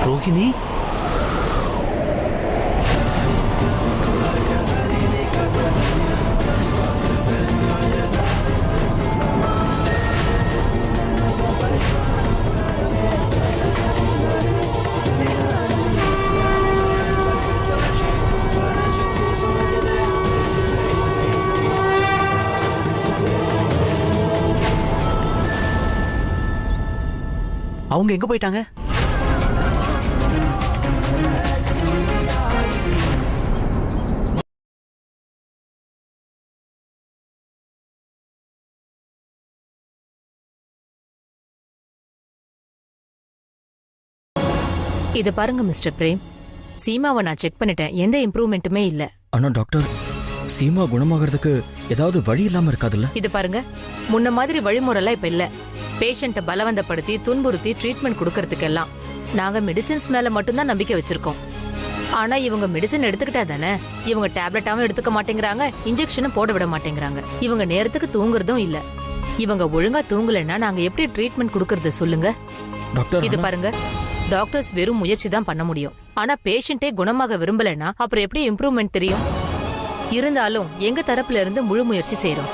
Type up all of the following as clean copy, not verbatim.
ரோகிணி, அவங்க எங்க போயிட்டாங்க? இத பாருங்க மிஸ்டர் பிரேம், சீமாவை நான் செக் பண்ணிட்டேன். எந்த இம்ப்ரூவ்மெண்ட்டுமே இல்ல. ஆனா டாக்டர், சீமா குணமாகறதுக்கு ஏதாவது வழி இல்லாம இருக்காதுல்ல? இது பாருங்க, முன்ன மாதிரி வழிமுறைலாம் இப்ப இல்ல. பேஷண்ட்டை பலவந்தப்படுத்தி துன்புறுத்தி ட்ரீட்மெண்ட் கொடுக்கறதுக்கெல்லாம் நாங்க மெடிசின்ஸ் மேல மட்டும்தான் நம்பிக்கை வச்சிருக்கோம். ஆனா இவங்க மெடிசின் எடுத்துக்கிட்டா தானே, இவங்க டேப்லெட்டாவும் எடுத்துக்க மாட்டேங்கிறாங்க, இன்ஜெக்ஷனும் போட விட மாட்டேங்கிறாங்க. இவங்க நேரத்துக்கு தூங்குறதும் இல்ல. இவங்க ஒழுங்கா தூங்கலைன்னா நாங்க எப்படி ட்ரீட்மெண்ட் கொடுக்கறது சொல்லுங்க டாக்டர், இது பாருங்க, டாக்டர்ஸ் வெறும் முயற்சி தான் பண்ண முடியும். ஆனா பேஷண்டே குணமாக விரும்பலைன்னா அப்புறம் எப்படி இம்ப்ரூவ்மெண்ட் தெரியும்? இருந்தாலும் எங்க தரப்புல இருந்து முழு முயற்சி செய்யறோம்.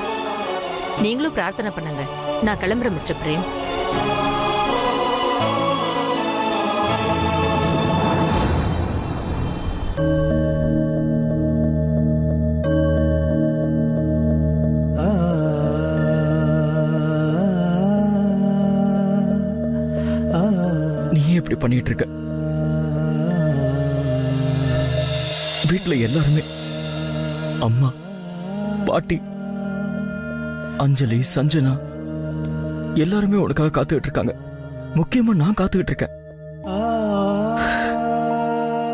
நீங்களும் பிரார்த்தனை பண்ணுங்க. நான் கிளம்புறேன் மிஸ்டர் பிரேம். நீ இப்படி பண்ணிட்டு இருக்க? வீட்டுல எல்லாருமே, அம்மா, பாட்டி, அஞ்சலி, சஞ்சனா எல்லாருமே உனக்காக காத்துக்கிட்டு இருக்காங்க. முக்கியமா நான் காத்துக்கிட்டு இருக்கேன்.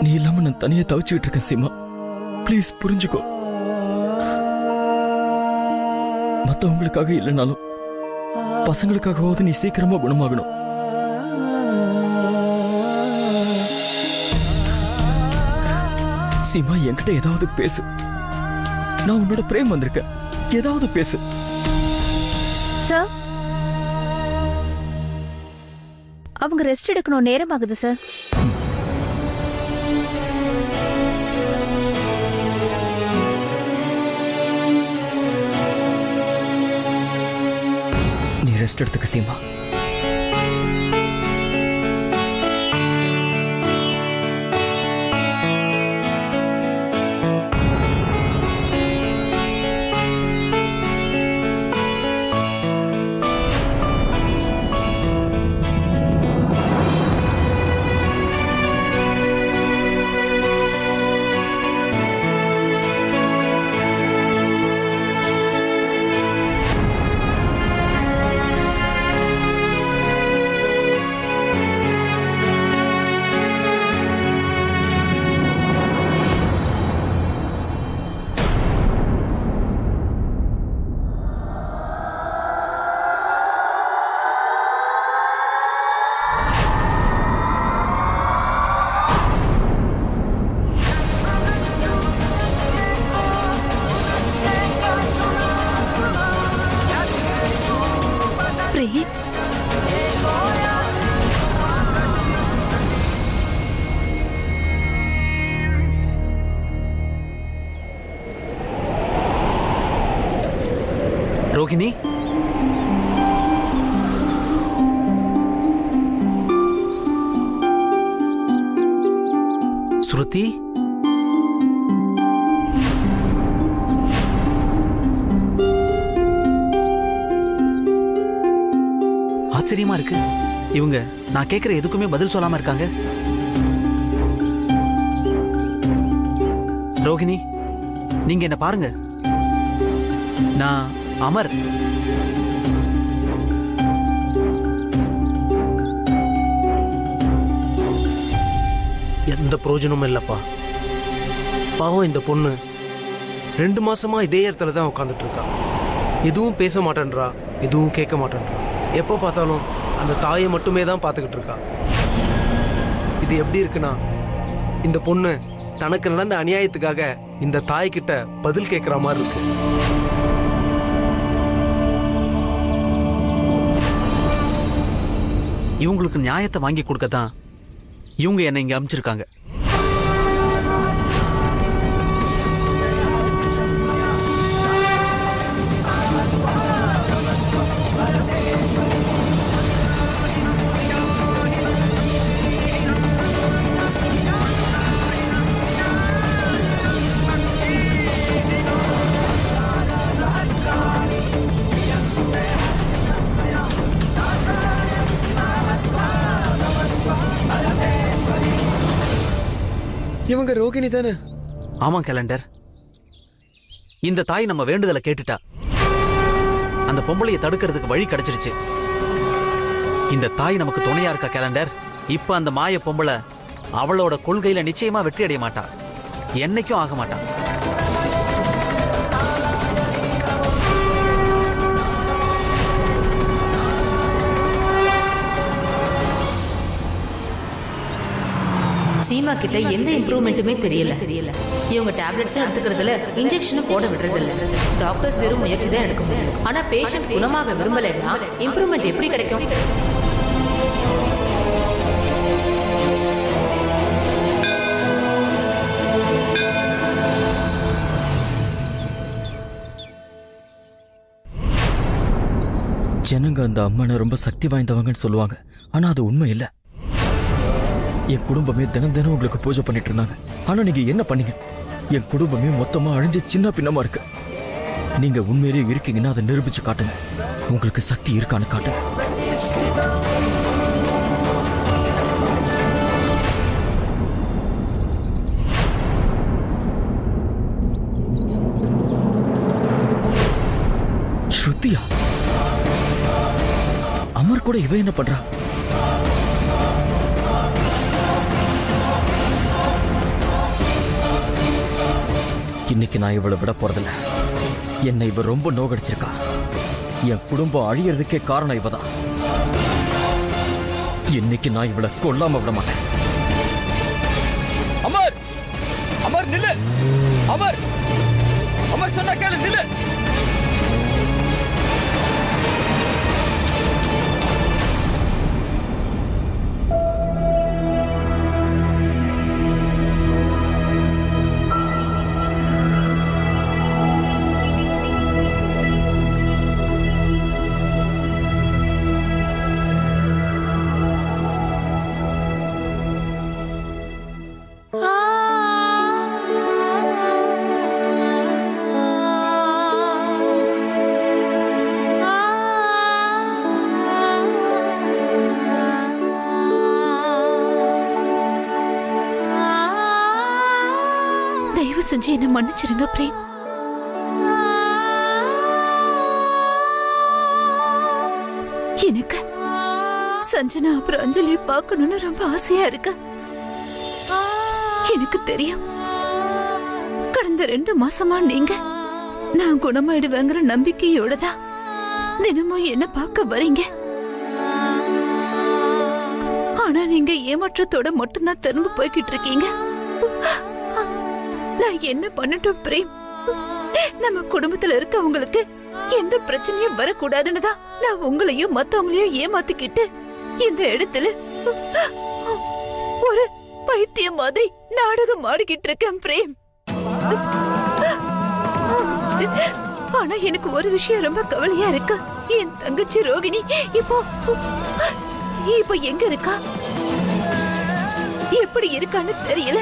நீ இல்லாம நான் தனியா தவிச்சுக்கிட்டு இருக்கேன் சீமா. ப்ளீஸ் புரிஞ்சுக்கோ. மத்தவங்களுக்காக இல்லைனாலும் பசங்களுக்காகவாவது நீ சீக்கிரமா குணமாகணும். சீமா, என்கிட்ட ஏதாவது பேசு. நான் உன்னோட பிரேம் வந்திருக்கேன். ஏதாவது பேசு. சார், அவங்க ரெஸ்ட் எடுக்கணும். நேரம் ஆகுது சார். நீ ரெஸ்ட் எடுத்துக்க சீமா. ரோகிணி, ஸ்ருதி, ஆச்சரியமா இருக்கு. இவங்க நான் கேட்கிற எதுக்குமே பதில் சொல்லாம இருக்காங்க. ரோகிணி, நீங்க என்ன பாருங்க. நான் அமர். எந்த பிரயோஜனமும் இல்லப்பா. பாவம் இந்த பொண்ணு 2 மாசமா இதே இடத்துல தான் உட்காந்துட்டு இருக்கா. எதுவும் பேச மாட்டேன்றா, எதுவும் கேட்க மாட்டேன்றா. எப்போ பார்த்தாலும் அந்த தாயை மட்டுமே தான் பார்த்துக்கிட்டு இருக்கா. இது எப்படி இருக்குன்னா, இந்த பொண்ணு தனக்கு நடந்த அநியாயத்துக்காக இந்த தாய்கிட்ட பதில் கேட்குற மாதிரி இருக்கு. இவங்களுக்கு நியாயத்தை வாங்கி கொடுக்கத்தான் இவங்க என்னை இங்க அனுப்பிச்சிருக்காங்க. இவங்க ரோகிணி தானே? ஆமா கேலண்டர். இந்த தாய் நம்ம வேண்டுதலை கேட்டுட்டா. அந்த பொம்பளையை தடுக்கிறதுக்கு வழி கிடைச்சிருச்சு. இந்த தாய் நமக்கு துணையா இருக்கா கேலண்டர். இப்ப அந்த மாய பொம்பளை அவளோட கொள்கையில நிச்சயமா வெற்றி அடைய மாட்டா. என்னைக்கும் ஆக மாட்டா. சீமா கிட்ட எந்த இம்ப்ரூவ்மெண்ட்டுமே தெரியல. இவங்க டேப்லெட்ஸ் எடுத்துக்கிறதுல இன்ஜெக்ஷனும் போட விடுறது இல்ல. டாக்டர்ஸ் வெறும் முயற்சி தான் எடுக்க முடியும். ஆனா பேஷண்ட் குணமாக விரும்பலைன்னா இம்ப்ரூவ்மெண்ட் எப்படி கிடைக்கும்? ஜனங்க அந்த அம்மனை ரொம்ப சக்தி வாய்ந்தவங்கன்னு சொல்லுவாங்க. ஆனா அது உண்மை இல்ல. என் குடும்பமே தினம் தினம் உங்களுக்கு பூஜை பண்ணிட்டு இருந்தாங்க. ஆனா நீங்க என்ன பண்ணீங்க? என் குடும்பமே மொத்தமா அழிஞ்சு சின்ன பின்னமா இருக்கு. நீங்க உண்மையிலேயே இருக்கீங்கன்னா அதை நிரூபிச்சு காட்டுங்க. உங்களுக்கு சக்தி இருக்கான்னு காட்டுங்க. ஸ்ருதியா? அமர் கூட இவ என்ன பண்றா? இன்னைக்கு நான் இவளை விட போறதில்ல. என்னை இவ ரொம்ப நோகடிச்சிருக்கா. என் குடும்பம் அழியறதுக்கே காரணம் இவதான். இன்னைக்கு நான் இவளை கொல்லாம விட மாட்டேன். அமர், அமர் நில்லு. அமர், அமர் சொன்னா கேளு, நில்லு. தயவு செஞ்சு என்ன மன்னிச்சிருங்க பிரேம். எனக்கு சஞ்சனா அப்புறம் அஞ்சலியை பார்க்கணும்னு ரொம்ப ஆசையா இருக்கு. எனக்கு தெரியும் கடந்த 2 மாசமா நீங்க நான் குணமாயிடுவேங்கிற நம்பிக்கையோட தான் தினமும் என்ன பார்க்க வரீங்க. ஆனா நீங்க ஏமாற்றத்தோட மட்டும்தான் திரும்ப போய்கிட்டு இருக்கீங்க. நான் என்ன பண்ணட்டும் பிரேம்? நம்ம குடும்பத்துல இருக்கவங்களுக்கு எந்த பிரச்சனையும் வரக்கூடாதுன்னு தான் நான் உங்களையும் மத்தவங்களையும் ஏமாத்திக்கிட்டு இந்த இடத்துல ஒரு பைத்தியம் மாதிரி நாடகம் ஆடிக்கிட்டு இருக்கேன் பிரேம். ஆனா எனக்கு ஒரு விஷயம் ரொம்ப கவலையா இருக்கு. என் தங்கச்சி ரோகிணி இப்போ எங்க இருக்கா, எப்படி இருக்கான்னு தெரியல.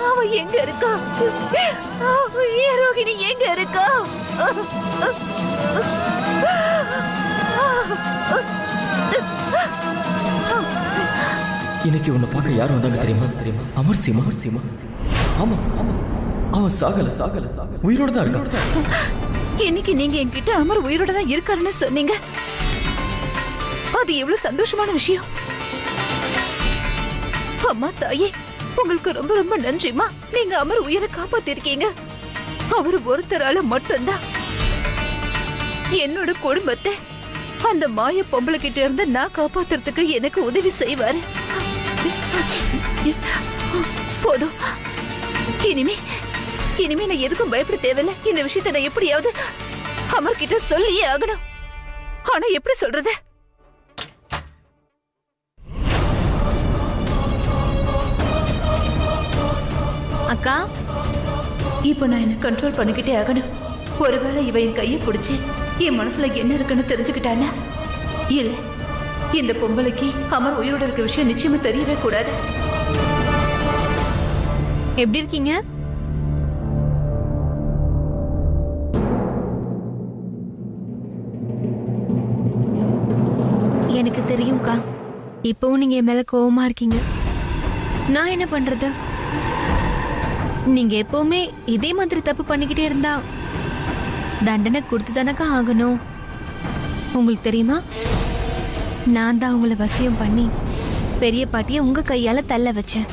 அவ எங்க இருக்கா? ரோகிணி எங்க இருக்கா? இன்னைக்கு உன்னை பார்க்க யார் வந்தாங்க தெரியுமா? அமர் சீமா. ஆமா, அவன் சாகல, உயிரோட தான் இருக்கான். இன்னைக்கு நீங்க என்கிட்ட அமர் உயிரோட தான் இருக்காருன்னு சொன்னீங்க. அது எவ்வளவு சந்தோஷமான விஷயம். அம்மா தாயே, உங்களுக்கு ரொம்ப ரொம்ப நன்றிமா. நீங்க அமர் உயிரை காப்பாத்திருக்கீங்க. அவரு ஒருத்தரால மட்டும்தான் என்னோட குடும்பத்தை அந்த மாய பொம்பளை கிட்ட இருந்து நான் காப்பாத்துறதுக்கு எனக்கு உதவி செய்வாரு. போதும், இனிமே நான் எதுக்கும் பயப்பட தேவையில்லை. இந்த விஷயத்தை நான் எப்படியாவது அமர் கிட்ட சொல்லியே ஆகணும். ஆனா எப்படி சொல்றது? அக்கா இப்ப நான் என்ன கண்ட்ரோல் பண்ணிக்கிட்டே ஆகணும். ஒருவேளை இவ என் கையை பிடிச்சு என் மனசுல என்ன இருக்குன்னு தெரிஞ்சுக்கிட்டானா, இல்ல இந்த பொம்பளைக்கு அமர் உயிரோட இருக்கிற விஷயம் நிச்சயமா தெரியவே கூடாது. எப்படி இருக்கீங்க? எனக்கு தெரியும்க்கா, இப்பவும் நீங்க என் மேல கோவமா இருக்கீங்க. நான் என்ன பண்றது? நீங்க எப்பவுமே இதே மாதிரி தப்பு பண்ணிக்கிட்டே இருந்தா தண்டனை கொடுத்து தானக்கா ஆகணும். உங்களுக்கு தெரியுமா, நான் தான் உங்களை வசியம் பண்ணி பெரிய பாட்டியை உங்க கையால தள்ள வச்சேன்.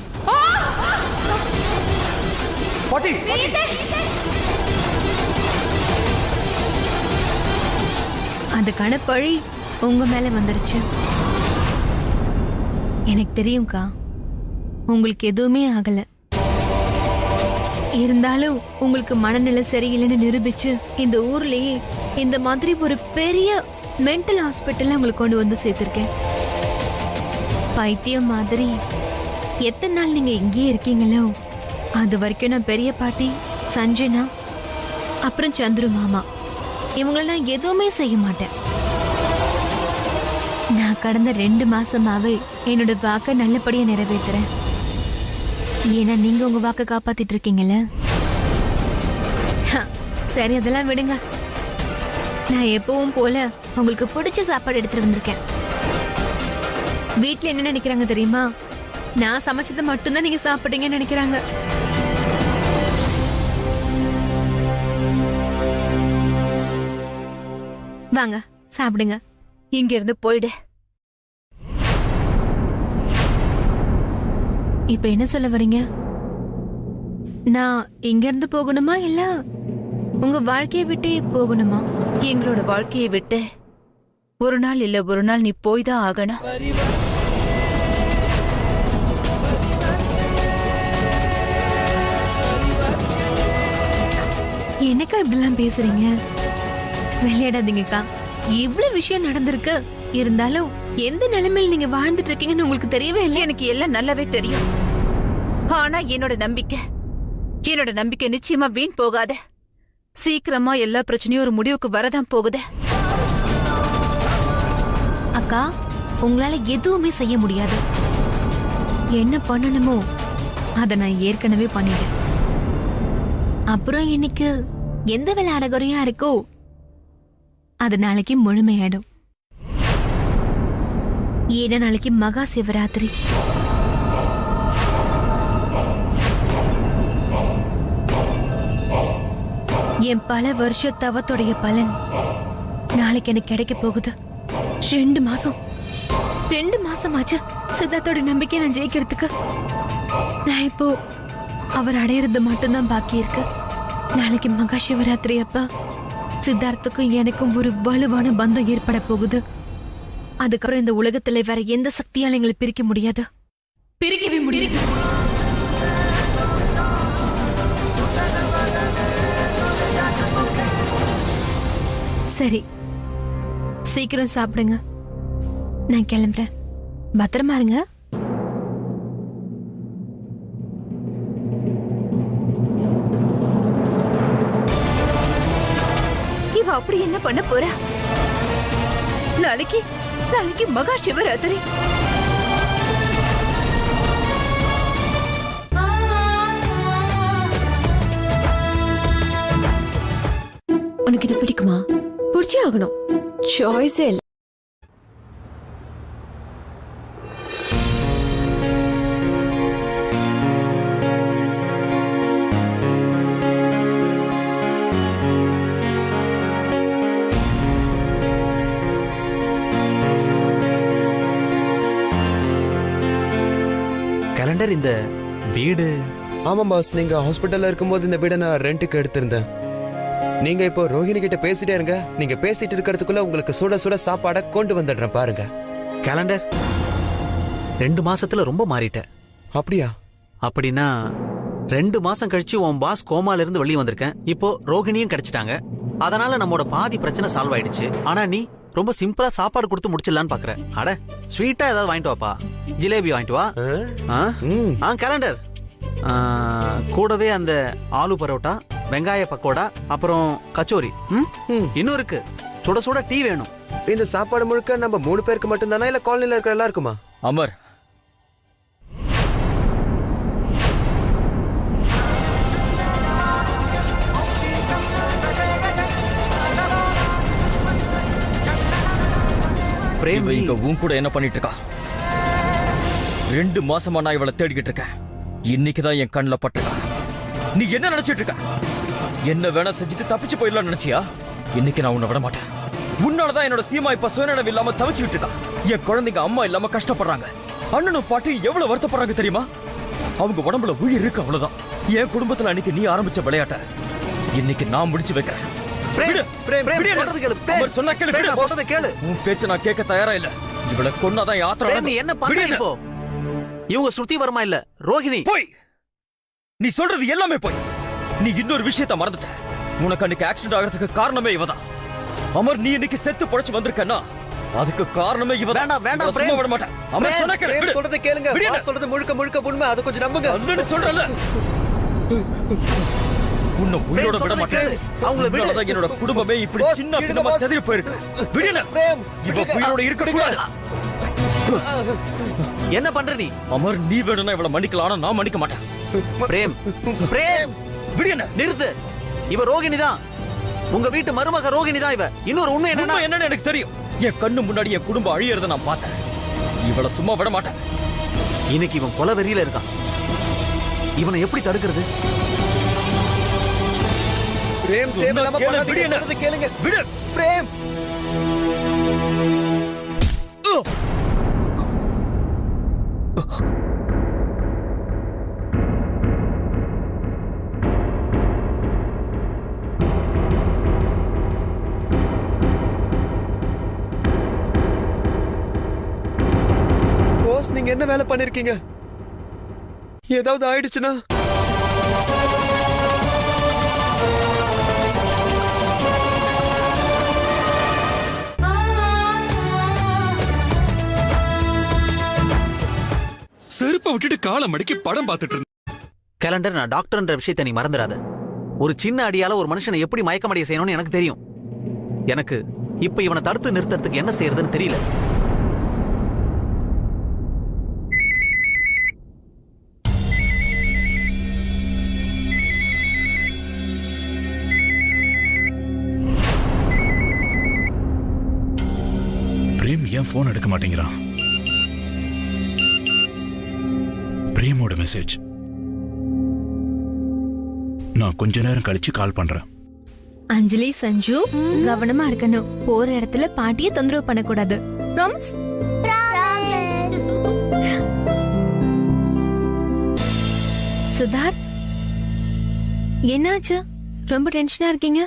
அதுக்கான பழி உங்க மேல வந்துருச்சு. எனக்கு தெரியும்க்கா, உங்களுக்கு எதுவுமே ஆகல. இருந்தாலும் உங்களுக்கு மனநிலை சரியில்லைன்னு நிரூபிச்சு இந்த ஊர்லயே இந்த மாதிரி ஒரு பெரிய மென்டல் ஹாஸ்பிட்டல்ல உங்களுக்கு கொண்டு வந்து சேர்த்திருக்கேன். பைத்தியம் மாதிரி எத்தனை நாள் நீங்க இங்கேயே இருக்கீங்களோ அது வரைக்கும் நான் பெரிய பாட்டி, சஞ்சனா, அப்புறம் சந்துரு மாமா இவங்கள நான் எதுவுமே செய்ய மாட்டேன். நான் கடந்த 2 மாசமாவே என்னோட வாக்கை நல்லபடியா நிறைவேற்றுறேன். ஏன்னா நீங்க உங்க வாக்கை காப்பாத்திட்டு இருக்கீங்கல்ல. சரி, அதெல்லாம் விடுங்க. நான் எப்பவும் போல உங்களுக்கு பிடிச்ச சாப்பாடு எடுத்துட்டு வந்திருக்கேன். வீட்ல என்ன நினைக்கிறாங்க தெரியுமா? நான் சமைச்சதை மட்டும்தான் நீங்க சாப்பிட்டீங்கன்னு நினைக்கிறாங்க. வாங்க சாப்பிடுங்க. இங்க இருந்து போயிடு. இப்ப என்ன சொல்ல வரீங்க? நான் இங்க இருந்து போகணுமா இல்ல உங்க வாழ்க்கையை விட்டே போகணுமா? எங்களோட வாழ்க்கையை விட்டு ஒரு நாள் இல்ல ஒரு நாள் நீ போய் தான் ஆகணும். என்னக்கா இப்படிலாம் பேசுறீங்க? விளையாடாதீங்கக்கா. இவ்வளவு விஷயம் நடந்திருக்கு. இருந்தாலும் எந்த நிலைமையில நீங்க வாழ்ந்துட்டு இருக்கீங்கன்னு உங்களுக்கு தெரியவே இல்லை. எனக்கு எல்லாம் நல்லாவே தெரியும். ஆனா என்னோட நம்பிக்கை நிச்சயமா வீண் போகாத. சீக்கிரமா எல்லா பிரச்சனையும் ஒரு முடிவுக்கு வரதான் போகுது. அக்கா, உங்களால எதுவுமே செய்ய முடியாது. என்ன பண்ணணுமோ அதை நான் ஏற்கனவே பண்ணிட்டேன். அப்புறம் இன்னைக்கு எந்த வேலை அறகுறையா இருக்கோ அது நாளைக்கு முழுமையாயிடும். ஏன்னா நாளைக்கு மகா சிவராத்திரி. என் பல வருஷ தவத்துடைய பலன் நாளைக்கு எனக்கு கிடைக்க போகுது. 2 மாசமாச்சு சித்தார்த்தோட நம்பிக்கை நான் ஜெயிக்கிறதுக்கு. நான் இப்போ அவர் அடையிறது மட்டும்தான் பாக்கி இருக்கு. நாளைக்கு மகா சிவராத்திரி அப்ப சித்தார்த்துக்கும் எனக்கும் ஒரு வலுவான பந்தம் ஏற்பட போகுது. அதுக்கப்புறம் இந்த உலகத்துல வேற எந்த சக்தியால எங்களை பிரிக்க முடியாது. பிரிக்கவே முடியாது. சரி, சீக்கிரம் சாப்பிடுங்க. நான் கிளம்புறேன். பத்திரமா இருங்க. இவ அப்படி என்ன பண்ண போறா? நாளைக்கு மகா சிவராத்திரி. உனக்கு இது பிடிக்குமா? பிடிச்சே ஆகணும். சாய்ஸே இல்லை. கேலண்டர், இந்த வீடு ஆமா பாஸ், நீங்க ஹாஸ்பிட்டல்ல இருக்கும்போது இந்த வீடை நான் ரெண்டுக்கு எடுத்திருந்தேன். நீங்க இப்போ ரோஹிணி கிட்ட பேசிட்டே இருங்க. நீங்க பேசிட்டு இருக்கிறதுக்குள்ள உங்களுக்கு சுட சுட சாப்பாடை கொண்டு வந்துடுறேன் பாருங்க. கேலண்டர், 2 மாசத்துல ரொம்ப மாறிட்ட. அப்படியா? அப்படின்னா 2 மாசம் கழிச்சு உன் பாஸ் கோமால இருந்து வெளியே வந்திருக்கேன். இப்போ ரோகிணியும் கிடைச்சிட்டாங்க. அதனால நம்மோட பாதி பிரச்சனை சால்வ் ஆயிடுச்சு. ஆனா நீ ரொம்ப சிம்பிளா சாப்பாடு கொடுத்து முடிச்சிடலான்னு பாக்குற. அட, ஸ்வீட்டா ஏதாவது வாங்கிட்டு வாப்பா. ஜிலேபி வாங்கிட்டு வா. கேலண்டர், கூடவே அந்த ஆலு பரோட்டா, வெங்காய பக்கோடா, அப்புறம் கச்சோரி. இன்னும் இருக்கு. சுட சுட டீ வேணும். இந்த சாப்பாடு முழுக்க நம்ம 3 பேருக்கு மட்டும்தானா இல்ல காலனில இருக்கிற எல்லாருக்குமா? அமர், பிரேம் இங்க உன் கூட என்ன பண்ணிட்டு இருக்கா? 2 மாசமா நான் இவளை தேடிக்கிட்டு இருக்கேன். இன்னைக்குதான் என் கண்ணில் பட்டிருக்கா. நீ என்ன நினைச்சிட்டு இருக்க? என்ன வேணா செஞ்சுட்டு தப்பிச்சு போயிடலாம் நினைச்சியா? இன்னைக்கு நான் உன்னை விட மாட்டேன். உன்னாலதான் என்னோட சீமா இப்ப சுயநலம் இல்லாம தவிச்சுக்கிட்டு இருக்கா. என் குழந்தைங்க அம்மா இல்லாம கஷ்டப்படுறாங்க. அண்ணனும் பாட்டி எவ்வளவு வருத்தப்படுறாங்க தெரியுமா? அவங்க உடம்புல உயிர் இருக்கு, அவ்வளவுதான். என் குடும்பத்துல அன்னைக்கு நீ ஆரம்பிச்ச விளையாட்ட இன்னைக்கு நான் முடிச்சு வைக்கிறேன். உன் பேச்ச நான் கேட்க தயாரா இல்ல. இவளை கொன்னாதான் யாத்திரை. நீ என்ன பண்ற இப்போ? இவங்க ஸ்ருதி வர்மா இல்ல, ரோஹிணி. போய் நீ சொல்றது எல்லாமே போய். நீ இன்னொரு விஷயத்தை மறந்துட்ட. உனக்கு அன்னைக்கு ஆக்சிடென்ட் ஆகிறதுக்கு காரணமே இவதான். அமர், நீ இன்னைக்கு செத்து பொழைச்சு வந்திருக்கன்னா அதுக்கு காரணமே இவதான். வேண்டாம் வேண்டாம், சும்மா விட மாட்டேன். அமர் சொன்னா கேளு. சொல்றதை கேளுங்க. பாஸ் சொல்றது முழுக்க முழுக்க உண்மை. அதை கொஞ்சம் நம்புங்க. அல்லன்னு சொல்றல. உன்னை உயிரோட விட மாட்டேன். அவங்கள விட. என்னோட குடும்பமே இப்படி சின்ன பின்னமா செதறி போயிருக்கு. விடுங்க. இவ உயிரோட இருக்க கூடாது. என்ன பண்ற நீ? அமர், நீ வேணும்னா இவளை மன்னிக்கலாம், ஆனா நான் மன்னிக்க மாட்டேன். பிரேம், பிரேம், விடுங்க. நிறுத்து. இவ ரோகிணி தான். உங்க வீட்டு மருமக ரோகிணி தான் இவ. இன்னொரு உண்மை என்னன்னு எனக்கு தெரியும். என் கண்ணு முன்னாடி என் குடும்பம் அழியறத நான் பார்த்தேன். இவளை சும்மா விட மாட்டேன். இன்னைக்கு இவன் கொலை வெறியில இருக்கான். இவனை எப்படி தடுக்கிறது? பிரேம், தேவையில்லாம பண்ணாதீங்க. சொல்றதை கேளுங்க. விடு. பிரேம். நீங்க என்ன வேலை பண்ணிருக்கீங்க? ஏதாவது ஆயிடுச்சுன்னா? செருப்பை விட்டுட்டு காலை மடக்கி படம் பார்த்துட்டு இருந்தேன். கேலண்டர், நான் டாக்டர்ன்ற விஷயத்தை நீ மறந்துடாத. ஒரு சின்ன அடியால ஒரு மனுஷனை எப்படி மயக்கமடைய செய்யணும்னு எனக்கு தெரியும். எனக்கு இப்ப இவனை தடுத்து நிறுத்துறதுக்கு என்ன செய்யறதுன்னு தெரியல. பிரேம் ஏன் போன் எடுக்க மாட்டேங்கிறான்? பிரேமோட மெசேஜ். நான் கொஞ்ச நேரம் கழிச்சு கால் பண்றேன். அஞ்சலி, சஞ்சு, கவனமா இருக்கணும். போற இடத்துல பாட்டியை தொந்தரவு பண்ணக்கூடாது. ப்ராமிஸ்? சுதார், என்னாச்சு? ரொம்ப டென்ஷனா இருக்கீங்க?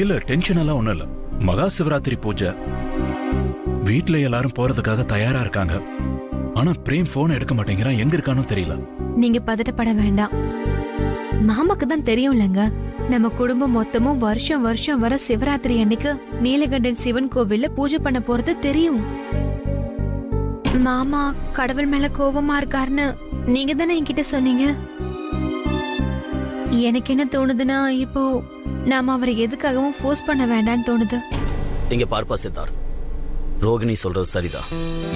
இல்ல, டென்ஷன் எல்லாம் ஒண்ணும் இல்ல. மகா சிவராத்திரி பூஜை, வீட்டுல எல்லாரும் போறதுக்காக தயாரா இருக்காங்க. ஆனா பிரேம் போன் எடுக்க மாட்டேங்கிறான். எங்க இருக்கானோ தெரியல. நீங்க பதட்டப்பட வேண்டாம். மாமாக்கு தான் தெரியும்லங்க, நம்ம குடும்பம் மொத்தமும் வருஷம் வருஷம் வர சிவராத்திரி அன்னைக்கு நீலகண்டன் சிவன் கோவில்ல பூஜை பண்ண போறது தெரியும். மாமா கடவுள் மேல கோபமா இருக்காருன்னு நீங்க தானே என்கிட்ட சொன்னீங்க. எனக்கு என்ன தோணுதுன்னா, இப்போ நாம அவரை எதுக்காகவும் ஃபோர்ஸ் பண்ண வேண்டாம்னு தோணுது. இங்க பார்ப்பா சித்தார்த், ரோகிணி சொல்றது சரிதான்.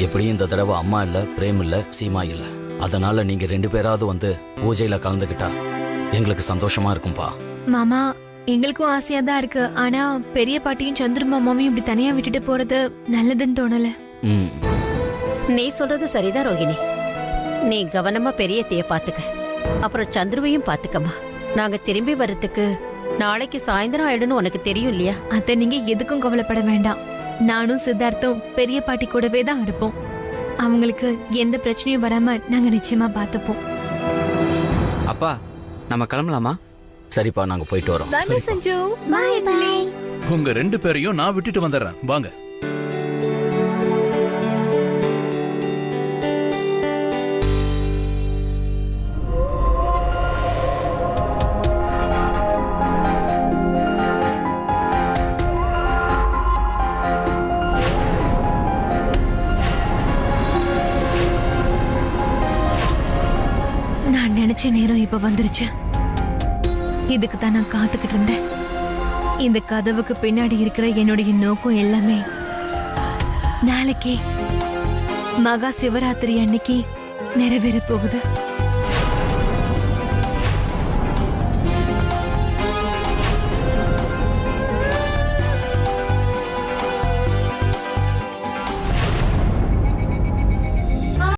எப்படியும் இந்த தடவை அம்மா இல்ல, பிரேம் இல்ல, சீமா இல்ல. அதனால நீங்க 2 பேராவது வந்து பூஜையில கலந்துகிட்டா எங்களுக்கு சந்தோஷமா இருக்கும்பா. மாமா, எங்களுக்கும் ஆசையா தான் இருக்கு. ஆனா பெரிய பாட்டியும் சந்திர மாமாவையும் இப்படி தனியா விட்டுட்டு போறது நல்லதுன்னு தோணல. நீ சொல்றது சரிதான் ரோகிணி. நீ கவனமா பெரியத்தைய பாத்துக்க, அப்புறம் சந்துருவையும் பாத்துக்கமா. நாங்க திரும்பி வர்றதுக்கு நாளைக்கு சாயந்தரம் ஆயிடுன்னு உனக்கு தெரியும் இல்லையா? அத நீங்க எதுக்கும் கவலைப்பட வேண்டாம். நானும் சித்தார்த்தும் பெரிய பாட்டி கூடவே தான் இருப்போம். அவங்களுக்கு எந்த பிரச்சனையும் வராம நாங்க நிச்சயமா பாத்துப்போம். அப்பா, நம்ம கிளம்பலாமா? சரிப்பா, நாங்க போயிட்டு வரோம். சஞ்சு, பாய் அஞ்சலி. உங்க 2 பேரையும் நான் விட்டுட்டு வந்துடுறேன். வாங்க. நினைச்ச நேரம் இப்ப வந்துருச்சு. இதுக்கு தான் நான் காத்துக்கிட்டு இருந்தேன். இந்த கதவுக்கு பின்னாடி இருக்கிற என்னுடைய நோக்கம் எல்லாமே நாளைக்கே மகா சிவராத்திரி அன்னைக்கு நிறைவேற போகுது.